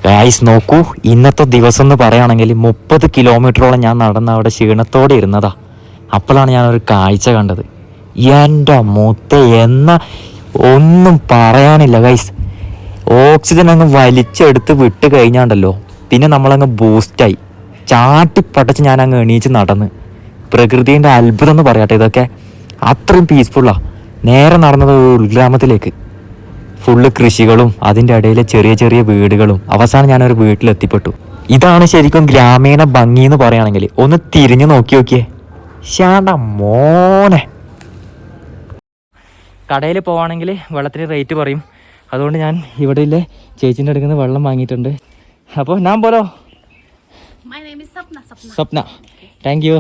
Guys നോക്കൂ, ഇന്നത്തെ ദിവസം എന്ന് പറയുകയാണെങ്കിൽ 30 കിലോമീറ്ററോളം ഞാൻ നടന്ന് അവിടെ ക്ഷീണത്തോടെ ഇരുന്നതാ. അപ്പോഴാണ് ഞാനൊരു കാഴ്ച കണ്ടത്. എൻ്റെ മുത്ത ഒന്നും പറയാനില്ല ഗൈസ്. ഓക്സിജൻ അങ്ങ് വലിച്ചെടുത്ത് വിട്ട് കഴിഞ്ഞാണ്ടല്ലോ, പിന്നെ നമ്മളങ്ങ് ബൂസ്റ്റായി ചാട്ടിപ്പടച്ച് ഞാൻ അങ്ങ് എണീച്ച് നടന്ന്. പ്രകൃതിൻ്റെ അത്ഭുതം എന്ന് പറയട്ടെ ഇതൊക്കെ. അത്രയും പീസ്ഫുള്ളാണ്. നേരെ നടന്നത് ഉൾഗ്രാമത്തിലേക്ക്. ഫുള്ള് കൃഷികളും അതിൻ്റെ ഇടയിൽ ചെറിയ ചെറിയ വീടുകളും. അവസാനം ഞാനൊരു വീട്ടിലെത്തിപ്പെട്ടു. ഇതാണ് ശരിക്കും ഗ്രാമീണ ഭംഗി എന്ന് പറയുകയാണെങ്കിൽ. ഒന്ന് തിരിഞ്ഞു നോക്കിയേ. ശാണ്ട മോനെ. കടയിൽ പോവാണെങ്കിൽ വെള്ളത്തിന് റേറ്റ് പറയും. അതുകൊണ്ട് ഞാൻ ഇവിടെ ഇല്ലേ ചേച്ചിൻ്റെ അടുത്ത് നിന്ന് വെള്ളം വാങ്ങിയിട്ടുണ്ട്. അപ്പോൾ ഞാൻ പോലോ. സ്വപ്ന, താങ്ക് യു.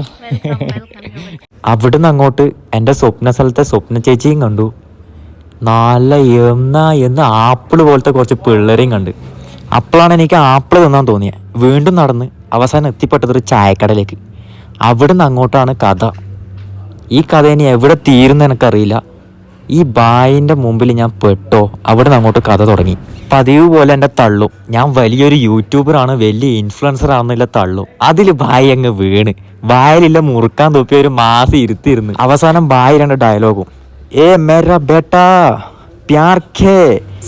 അവിടുന്ന് അങ്ങോട്ട് എൻ്റെ സ്വപ്ന സ്ഥലത്തെ സ്വപ്ന ചേച്ചിയും കണ്ടു. നല്ല എന്ന് ആപ്പിൾ പോലത്തെ കുറച്ച് പിള്ളേരെയും കണ്ട്. അപ്പോഴാണ് എനിക്ക് ആപ്പിൾ തിന്നാൻ തോന്നിയത്. വീണ്ടും നടന്ന് അവസാനം എത്തിപ്പെട്ടതൊരു ചായക്കടയിലേക്ക്. അവിടുന്ന് അങ്ങോട്ടാണ് കഥ. ഈ കഥ ഇനി എവിടെ തീരുന്ന എനിക്കറിയില്ല. ഈ ബായിൻ്റെ മുമ്പിൽ ഞാൻ പെട്ടോ. അവിടുന്ന് അങ്ങോട്ട് കഥ തുടങ്ങി. പതിവ് പോലെ എൻ്റെ തള്ളും. ഞാൻ വലിയൊരു യൂട്യൂബറാണ്, വലിയ ഇൻഫ്ലുവൻസർ ആണെന്നില്ല തള്ളും. അതിൽ ബായി അങ്ങ് വീണ് വായിലില്ല മുറുക്കാൻ തൊപ്പിയ ഒരു മാസം ഇരുത്തിരുന്ന്. അവസാനം ബായി 2 ഡയലോഗും. ഏ മേരാ ബേട്ടാ പ്യാർ ഖേ.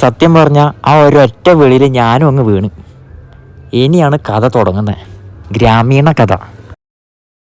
സത്യം പറഞ്ഞ ആ ഒരൊറ്റ വെളിയിൽ ഞാനും അങ്ങ് വീണ്. ഇനിയാണ് കഥ തുടങ്ങുന്നത്. ഗ്രാമീണ കഥ.